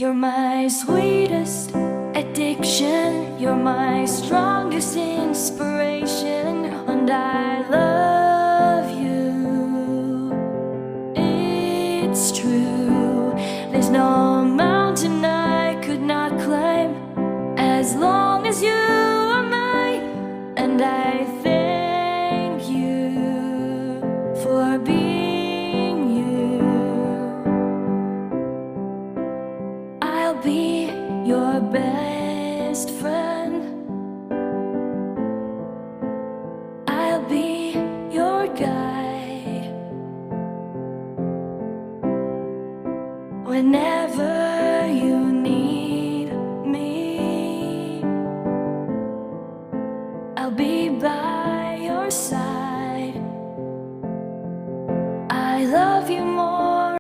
You're my sweetest addiction, you're my strongest inspiration, and I love you. It's true, there's no mountain I could not climb as long as you are mine, and I thank you for being you. I'll be your best friend. I'll be your guide whenever